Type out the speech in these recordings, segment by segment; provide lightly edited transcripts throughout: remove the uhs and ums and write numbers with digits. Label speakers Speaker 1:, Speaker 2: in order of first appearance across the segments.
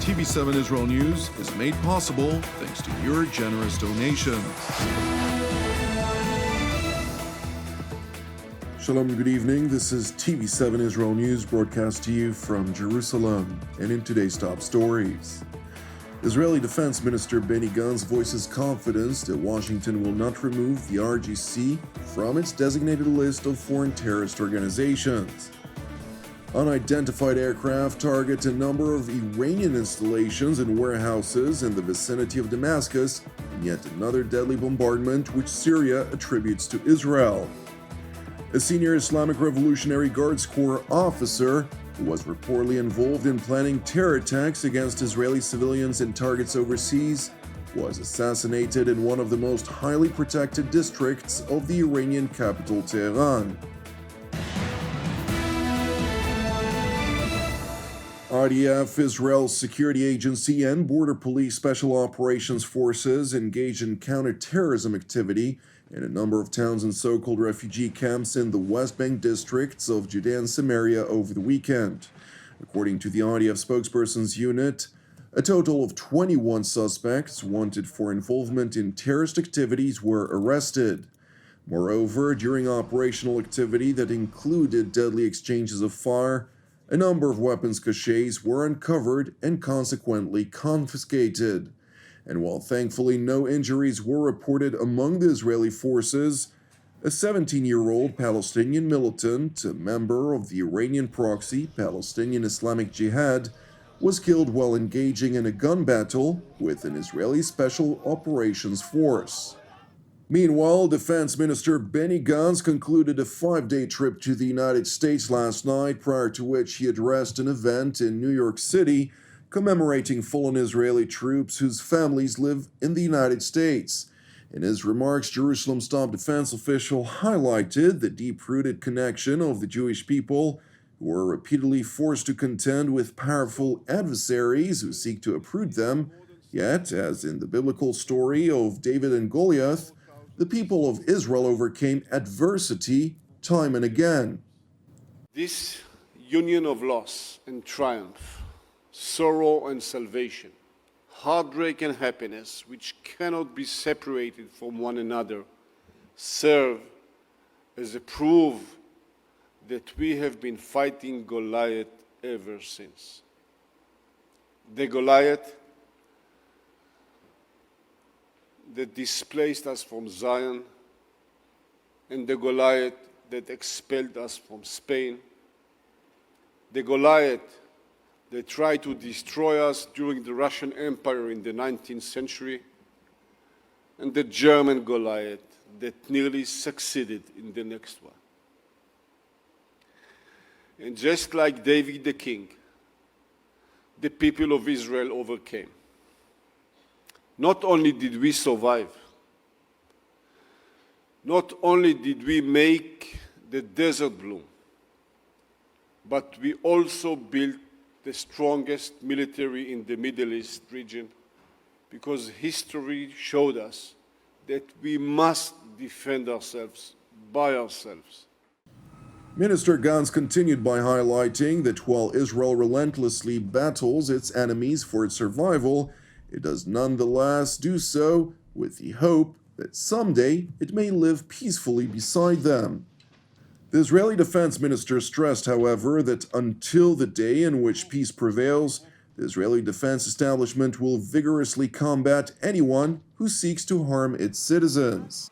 Speaker 1: TV7 Israel News is made possible thanks to your generous donations. Shalom, good evening. This is TV7 Israel News broadcast to you from Jerusalem. And in today's top stories, Israeli Defense Minister Benny Gantz voices confidence that Washington will not remove the IRGC from its designated list of foreign terrorist organizations. Unidentified aircraft target a number of Iranian installations and warehouses in the vicinity of Damascus in yet another deadly bombardment which Syria attributes to Israel. A senior Islamic Revolutionary Guards Corps officer who was reportedly involved in planning terror attacks against Israeli civilians and targets overseas was assassinated in one of the most highly protected districts of the Iranian capital, Tehran. IDF, Israel's security agency, and Border Police Special Operations Forces engaged in counter-terrorism activity in a number of towns and so-called refugee camps in the West Bank districts of Judea and Samaria over the weekend. According to the IDF spokesperson's unit, a total of 21 suspects wanted for involvement in terrorist activities were arrested. Moreover, during operational activity that included deadly exchanges of fire, a number of weapons caches were uncovered and consequently confiscated. And while thankfully no injuries were reported among the Israeli forces, a 17-year-old Palestinian militant, a member of the Iranian proxy Palestinian Islamic Jihad, was killed while engaging in a gun battle with an Israeli Special Operations Force. Meanwhile, Defense Minister Benny Gantz concluded a 5-day trip to the United States last night, prior to which he addressed an event in New York City commemorating fallen Israeli troops whose families live in the United States. In his remarks, Jerusalem's top defense official highlighted the deep-rooted connection of the Jewish people who were repeatedly forced to contend with powerful adversaries who seek to uproot them, yet, as in the biblical story of David and Goliath, the people of Israel overcame adversity time and again.
Speaker 2: This union of loss and triumph, sorrow and salvation, heartbreak and happiness, which cannot be separated from one another, serve as a proof that we have been fighting Goliath ever since. The Goliath that displaced us from Zion, and the Goliath that expelled us from Spain, the Goliath that tried to destroy us during the Russian Empire in the 19th century, and the German Goliath that nearly succeeded in the next one. And just like David the king, the people of Israel overcame. Not only did we survive, not only did we make the desert bloom, but we also built the strongest military in the Middle East region, because history showed us that we must defend ourselves by ourselves.
Speaker 1: Minister Gantz continued by highlighting that while Israel relentlessly battles its enemies for its survival, it does nonetheless do so with the hope that someday it may live peacefully beside them. The Israeli Defense Minister stressed, however, that until the day in which peace prevails, the Israeli defense establishment will vigorously combat anyone who seeks to harm its citizens.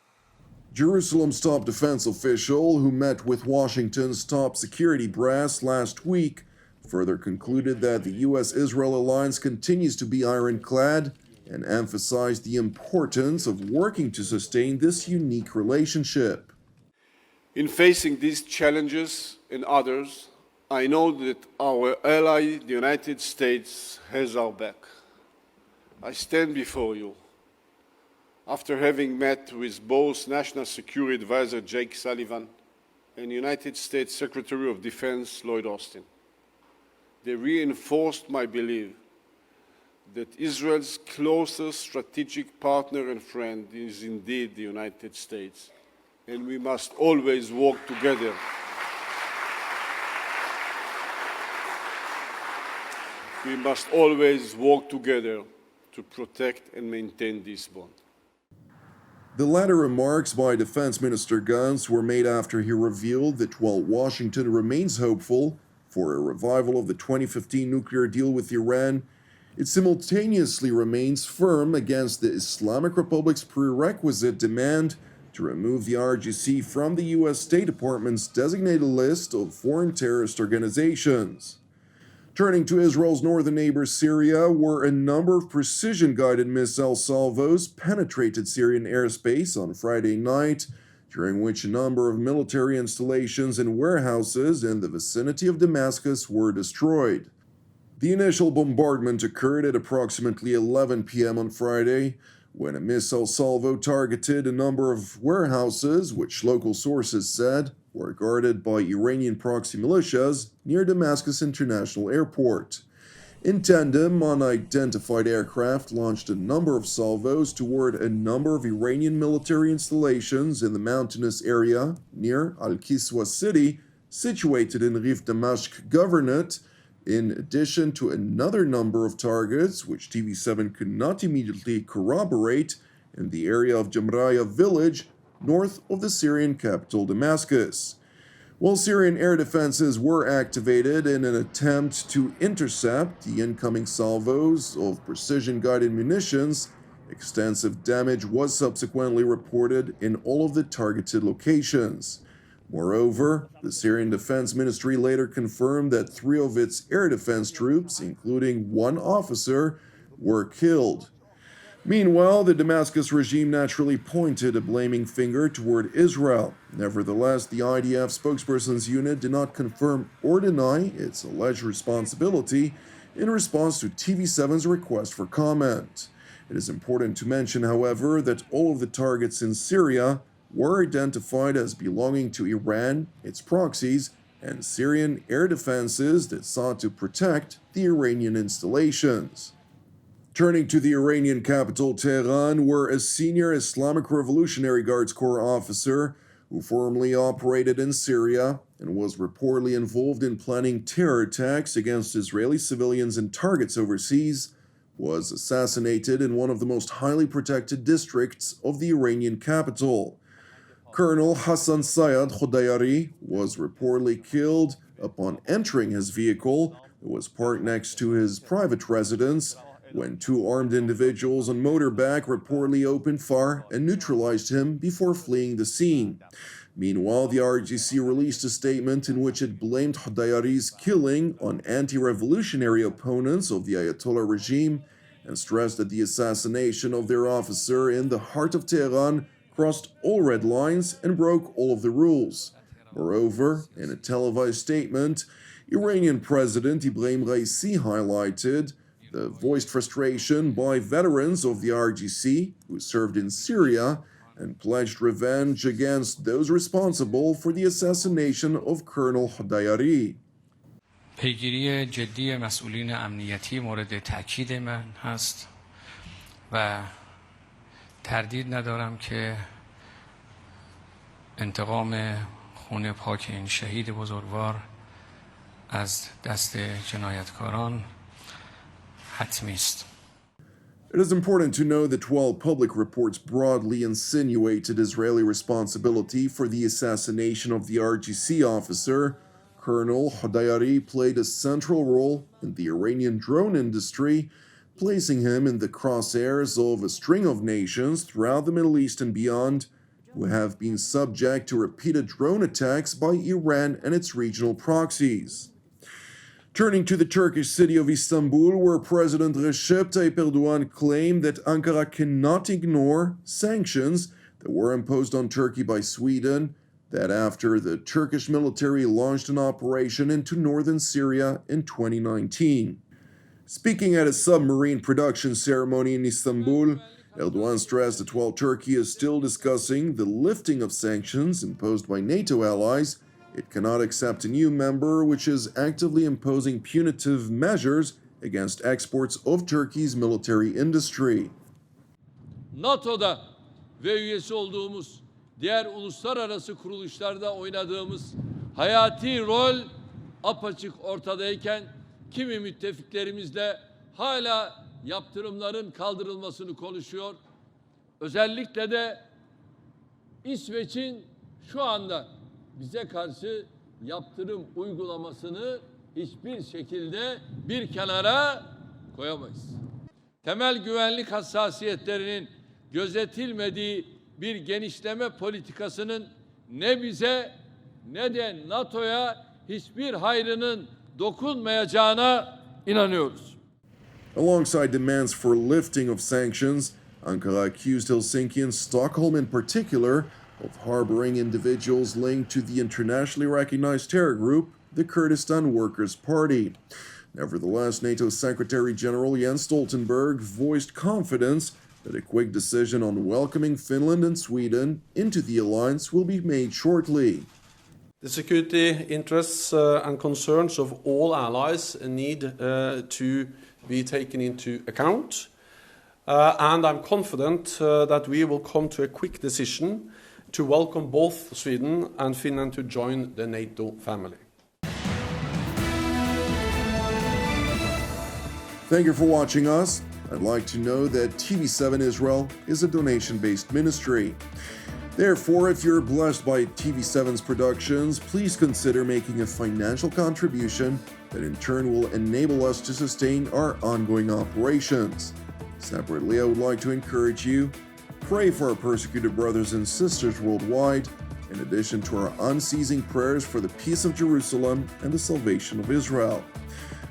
Speaker 1: Jerusalem's top defense official, who met with Washington's top security brass last week, further concluded that the U.S.-Israel alliance continues to be ironclad and emphasized the importance of working to sustain this unique relationship.
Speaker 2: In facing these challenges and others, I know that our ally, the United States, has our back. I stand before you after having met with both National Security Advisor Jake Sullivan and United States Secretary of Defense Lloyd Austin. They reinforced my belief that Israel's closest strategic partner and friend is indeed the United States, and we must always work together We must always work together to protect and maintain this bond.
Speaker 1: The latter remarks by Defense Minister Gantz were made after he revealed that while Washington remains hopeful for a revival of the 2015 nuclear deal with Iran, it simultaneously remains firm against the Islamic Republic's prerequisite demand to remove the IRGC from the U.S. State Department's designated list of foreign terrorist organizations. Turning to Israel's northern neighbor Syria, where a number of precision-guided missile salvos penetrated Syrian airspace on Friday night, during which a number of military installations and warehouses in the vicinity of Damascus were destroyed. The initial bombardment occurred at approximately 11 p.m. on Friday, when a missile salvo targeted a number of warehouses, which local sources said were guarded by Iranian proxy militias near Damascus International Airport. In tandem, unidentified aircraft launched a number of salvos toward a number of Iranian military installations in the mountainous area near Al-Kiswa city, situated in Rif Damascus Governorate, in addition to another number of targets, which TV7 could not immediately corroborate, in the area of Jamraya village, north of the Syrian capital Damascus. While Syrian air defenses were activated in an attempt to intercept the incoming salvos of precision-guided munitions, extensive damage was subsequently reported in all of the targeted locations. Moreover, the Syrian Defense Ministry later confirmed that 3 of its air defense troops, including 1 officer, were killed. Meanwhile, the Damascus regime naturally pointed a blaming finger toward Israel. Nevertheless, the IDF spokesperson's unit did not confirm or deny its alleged responsibility in response to TV7's request for comment. It is important to mention, however, that all of the targets in Syria were identified as belonging to Iran, its proxies, and Syrian air defenses that sought to protect the Iranian installations. Turning to the Iranian capital, Tehran, where a senior Islamic Revolutionary Guards Corps officer who formerly operated in Syria and was reportedly involved in planning terror attacks against Israeli civilians and targets overseas, was assassinated in one of the most highly protected districts of the Iranian capital. Colonel Hassan Sayed Khodayari was reportedly killed upon entering his vehicle that was parked next to his private residence when 2 armed individuals on motorbike reportedly opened fire and neutralized him before fleeing the scene. Meanwhile, the IRGC released a statement in which it blamed Khodayari's killing on anti-revolutionary opponents of the Ayatollah regime and stressed that the assassination of their officer in the heart of Tehran crossed all red lines and broke all of the rules. Moreover, in a televised statement, Iranian President Ibrahim Raisi highlighted the voiced frustration by veterans of the IRGC who served in Syria and pledged revenge against those responsible for the assassination of Colonel Khodayari.
Speaker 3: پیگیری جدی مسئولین امنیتی مورد تاکید من هست و تردید ندارم که انتقام خون پاک این شهید بزرگوار از دست جنایتکاران حتمی است.
Speaker 1: It is important to know that while public reports broadly insinuated Israeli responsibility for the assassination of the IRGC officer, Colonel Khodayari played a central role in the Iranian drone industry, placing him in the crosshairs of a string of nations throughout the Middle East and beyond, who have been subject to repeated drone attacks by Iran and its regional proxies. Turning to the Turkish city of Istanbul, where President Recep Tayyip Erdogan claimed that Ankara cannot ignore sanctions that were imposed on Turkey by Sweden, that after the Turkish military launched an operation into northern Syria in 2019. Speaking at a submarine production ceremony in Istanbul, Erdogan stressed that while Turkey is still discussing the lifting of sanctions imposed by NATO allies, it cannot accept a new member which is actively imposing punitive measures against exports of Turkey's military industry.
Speaker 4: NATO'da ve üyesi olduğumuz diğer uluslararası kuruluşlarda oynadığımız hayati rol apaçık ortadayken kimi müttefiklerimizle hala yaptırımların kaldırılmasını konuşuyor. Özellikle de İsveç'in şu anda bize karşı yaptırım uygulamasını hiçbir şekilde bir kenara koyamayız. Temel güvenlik hassasiyetlerinin gözetilmediği bir genişleme politikasının ne bize ne de NATO'ya hiçbir hayrının dokunmayacağına inanıyoruz.
Speaker 1: Alongside demands for lifting of sanctions, Ankara accused Helsinki and Stockholm in particular of harboring individuals linked to the internationally recognized terror group, the Kurdistan Workers' Party. Nevertheless, NATO Secretary General Jens Stoltenberg voiced confidence that a quick decision on welcoming Finland and Sweden into the alliance will be made shortly.
Speaker 5: The security interests and concerns of all allies need to be taken into account. And I'm confident that we will come to a quick decision to welcome both Sweden and Finland to join the NATO family.
Speaker 1: Thank you for watching us. I'd like to know that TV7 Israel is a donation-based ministry. Therefore, if you're blessed by TV7's productions, please consider making a financial contribution that in turn will enable us to sustain our ongoing operations. Separately, I would like to encourage you, pray for our persecuted brothers and sisters worldwide, in addition to our unceasing prayers for the peace of Jerusalem and the salvation of Israel.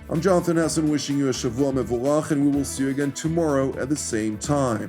Speaker 1: I'm Jonathan Hassan wishing you a Shavua Mevorach, and we will see you again tomorrow at the same time.